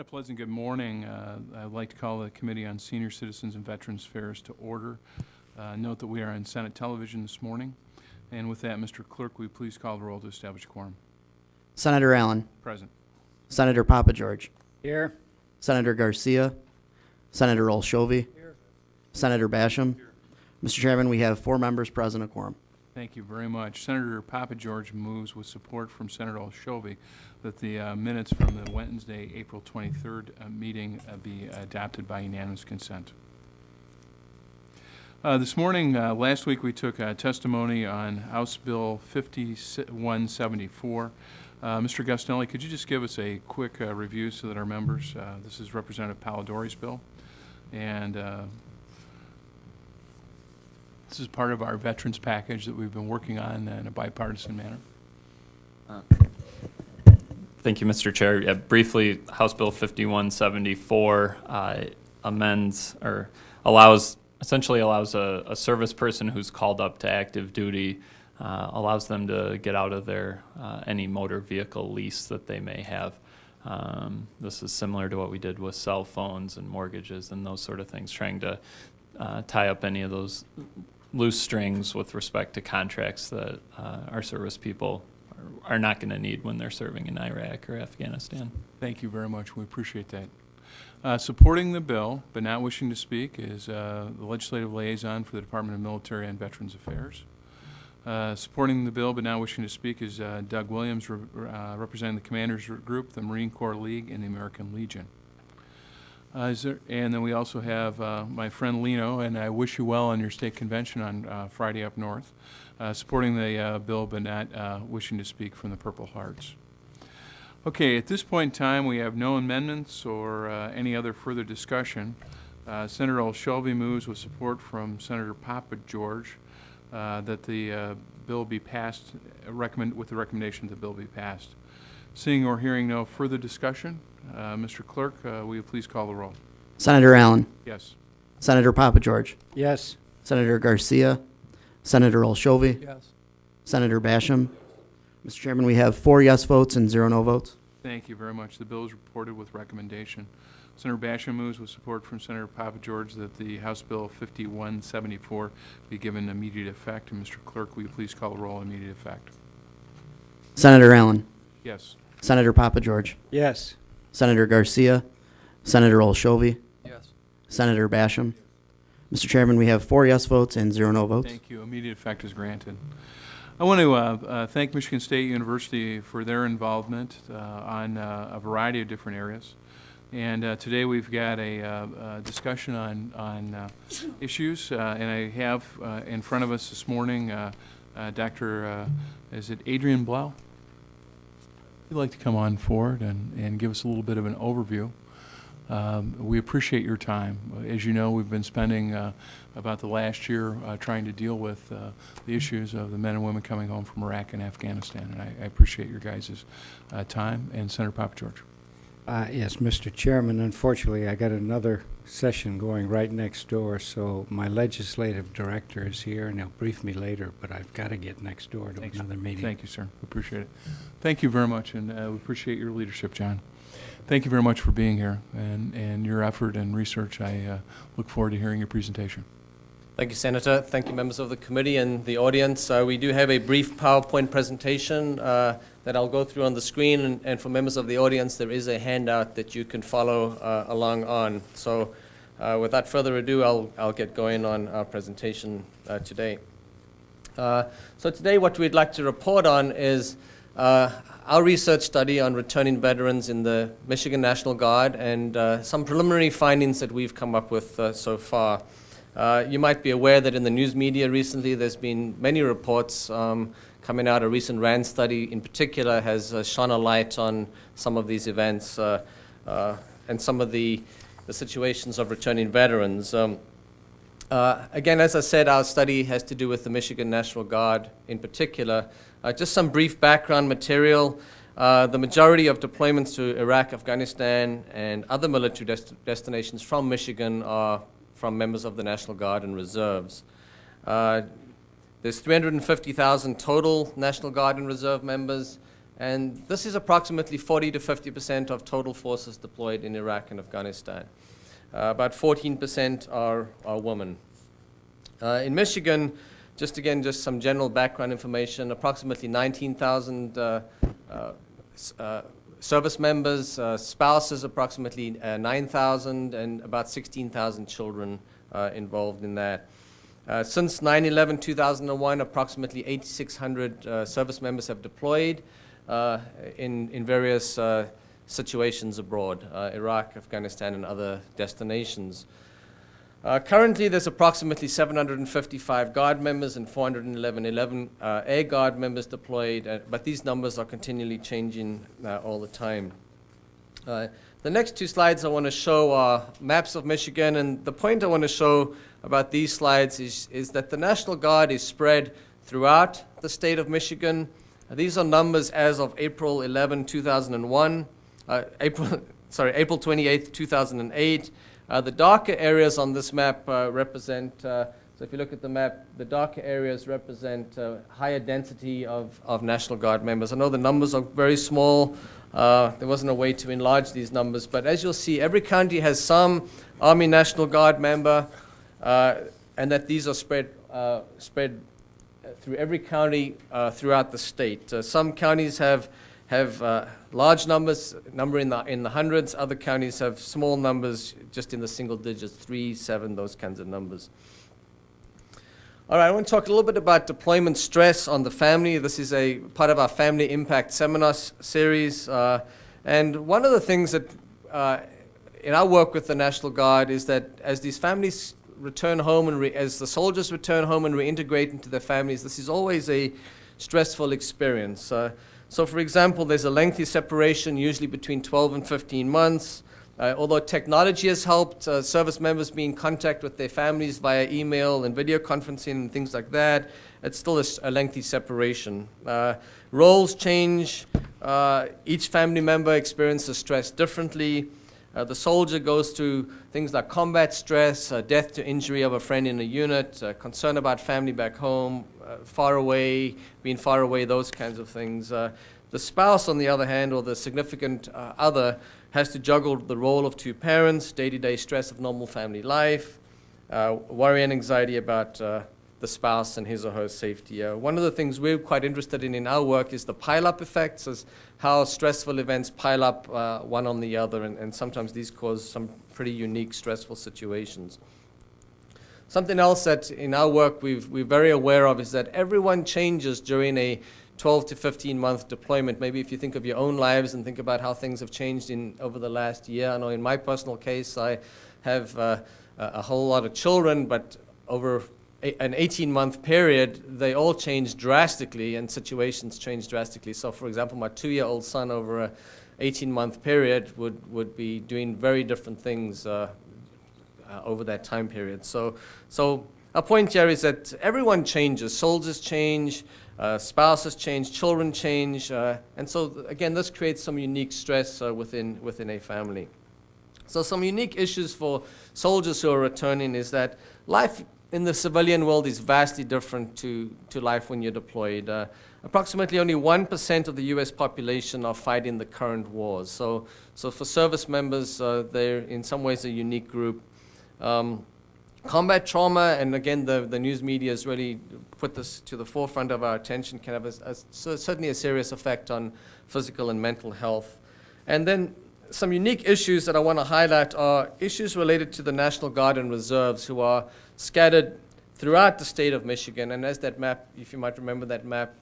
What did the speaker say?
A pleasant good morning. I'd like to call the Committee on Senior Citizens and Veterans Affairs to order. Note that we are on Senate television this morning. And with that, Mr. Clerk, will you please call the roll to establish quorum? Senator Allen. Present. Senator Papa George. Here. Senator Garcia. Senator Olshovi. Here. Senator Basham. Here. Mr. Chairman, we have 4 members present, a quorum. Thank you very much. Senator Papa George moves with support from Senator Olshovi that the minutes from the Wednesday, April 23rd meeting be adopted by unanimous consent. This morning, last week, we took testimony on House Bill 5174. Mr. Gustelli, could you just give us a quick review so that our members, this is Representative Palladori's bill, and this is part of our veterans package that we've been working on in a bipartisan manner. Thank you, Mr. Chair. Yeah, briefly, House Bill 5174 amends or essentially allows a service person who's called up to active duty, allows them to get out of their any motor vehicle lease that they may have. This is similar to what we did with cell phones and mortgages and those sort of things, trying to tie up any of those loose strings with respect to contracts that our service people are not going to need when they're serving in Iraq or Afghanistan. Thank you very much. We appreciate that. Supporting the bill, but not wishing to speak, is the legislative liaison for the Department of Military and Veterans Affairs. Supporting the bill, but not wishing to speak, is Doug Williams, representing the Commanders Group, the Marine Corps League, and the American Legion. And then we also have my friend Lino, and I wish you well on your state convention on Friday up north, supporting the bill but not wishing to speak from the Purple Hearts. Okay, at this point in time, we have no amendments or any other further discussion. Senator Olshovi moves with support from Senator Papa George that the bill be passed, with the recommendation that the bill be passed. Seeing or hearing no further discussion, Mr. Clerk, will you please call the roll? Senator Allen. Yes. Senator Papa George. Yes. Senator Garcia. Senator Olshovi. Yes. Senator Basham. Mr. Chairman, we have 4 yes votes and 0 no votes. Thank you very much. The bill is reported with recommendation. Senator Basham moves with support from Senator Papa George that the House Bill 5174 be given immediate effect. And Mr. Clerk, will you please call the roll on immediate effect? Senator Allen. Yes. Senator Papa George. Yes. Senator Garcia. Senator Olshovi. Yes. Senator Basham. Mr. Chairman, we have 4 yes votes and 0 no votes. Thank you. Immediate effect is granted. I want to thank Michigan State University for their involvement on a variety of different areas. And today we've got a discussion on issues, and I have in front of us this morning Dr. Is it Adrian Blow? You'd like to come on forward and give us a little bit of an overview. We appreciate your time. As you know, we've been spending about the last year trying to deal with the issues of the men and women coming home from Iraq and Afghanistan, and I appreciate your guys' time. And Senator Papa George. Yes, Mr. Chairman, unfortunately, I got another session going right next door, so my legislative director is here, and he'll brief me later, but I've got to get next door to Thanks. another meeting. Thank you, sir. We appreciate it. Thank you very much, and we appreciate your leadership, John. Thank you very much for being here and your effort and research. I look forward to hearing your presentation. Thank you, Senator. Thank you, members of the committee and the audience. We do have a brief PowerPoint presentation that I'll go through on the screen, and for members of the audience, there is a handout that you can follow along on. So without further ado, I'll get going on our presentation today. So today what we'd like to report on is our research study on returning veterans in the Michigan National Guard and some preliminary findings that we've come up with so far. You might be aware that in the news media recently there's been many reports coming out. A recent RAND study in particular has shone a light on some of these events and some of the situations of returning veterans. Again, as I said, our study has to do with the Michigan National Guard in particular. Just some brief background material. The majority of deployments to Iraq, Afghanistan, and other military destinations from Michigan are from members of the National Guard and Reserves. There's 350,000 total National Guard and Reserve members, And this is approximately 40 to 50% of total forces deployed in Iraq and Afghanistan. About 14% are women. In Michigan, just some general background information, approximately 19,000 service members, spouses approximately 9,000, and about 16,000 children involved in that. Since 9/11/2001, approximately 8,600 service members have deployed in various situations abroad, Iraq, Afghanistan, and other destinations. Currently, there's approximately 755 Guard members and 411 Air Guard members deployed, but these numbers are continually changing all the time. The next two slides I want to show are maps of Michigan, and the point I want to show about these slides is that the National Guard is spread throughout the state of Michigan. These are numbers as of April 11, 2001, April 28, 2008. The darker areas on this map represent, so if you look at the map, the darker areas represent higher density of National Guard members. I know the numbers are very small. There wasn't a way to enlarge these numbers, but as you'll see, every county has some Army National Guard member, and that these are spread through every county throughout the state. Some counties have large numbers, in the hundreds. Other counties have small numbers, just in the single digits, 3, 7, those kinds of numbers. All right, I want to talk a little bit about deployment stress on the family. This is a part of our Family Impact Seminar series. And one of the things that in our work with the National Guard is that as these families return home and as the soldiers return home and reintegrate into their families, this is always a stressful experience. So for example, there's a lengthy separation, usually between 12 and 15 months. Although technology has helped service members be in contact with their families via email and video conferencing and things like that, it's still a lengthy separation. Roles change. Each family member experiences stress differently. The soldier goes through things like combat stress, death to injury of a friend in a unit, concern about family back home, being far away, those kinds of things. The spouse, on the other hand, or the significant other, has to juggle the role of two parents, day-to-day stress of normal family life, worry and anxiety about the spouse and his or her safety. One of the things we're quite interested in our work is the pile-up effects, as how stressful events pile up one on the other, and sometimes these cause some pretty unique stressful situations. Something else that in our work we're very aware of is that everyone changes during a 12 to 15 month deployment. Maybe if you think of your own lives and think about how things have changed over the last year. I know in my personal case I have a whole lot of children, but over an 18-month period, they all change drastically and situations change drastically. So for example, my 2-year-old son over an 18-month period would be doing very different things over that time period. So our point here is that everyone changes. Soldiers change, spouses change, children change, and so again, this creates some unique stress within a family. So some unique issues for soldiers who are returning is that life in the civilian world is vastly different to life when you're deployed. Approximately only 1% of the U.S. population are fighting the current wars. So for service members, they're in some ways a unique group. Combat trauma, and again, the news media has really put this to the forefront of our attention, can have certainly a serious effect on physical and mental health. And then some unique issues that I want to highlight are issues related to the National Guard and Reserves, who are scattered throughout the state of Michigan. And as that map, if you might remember that map,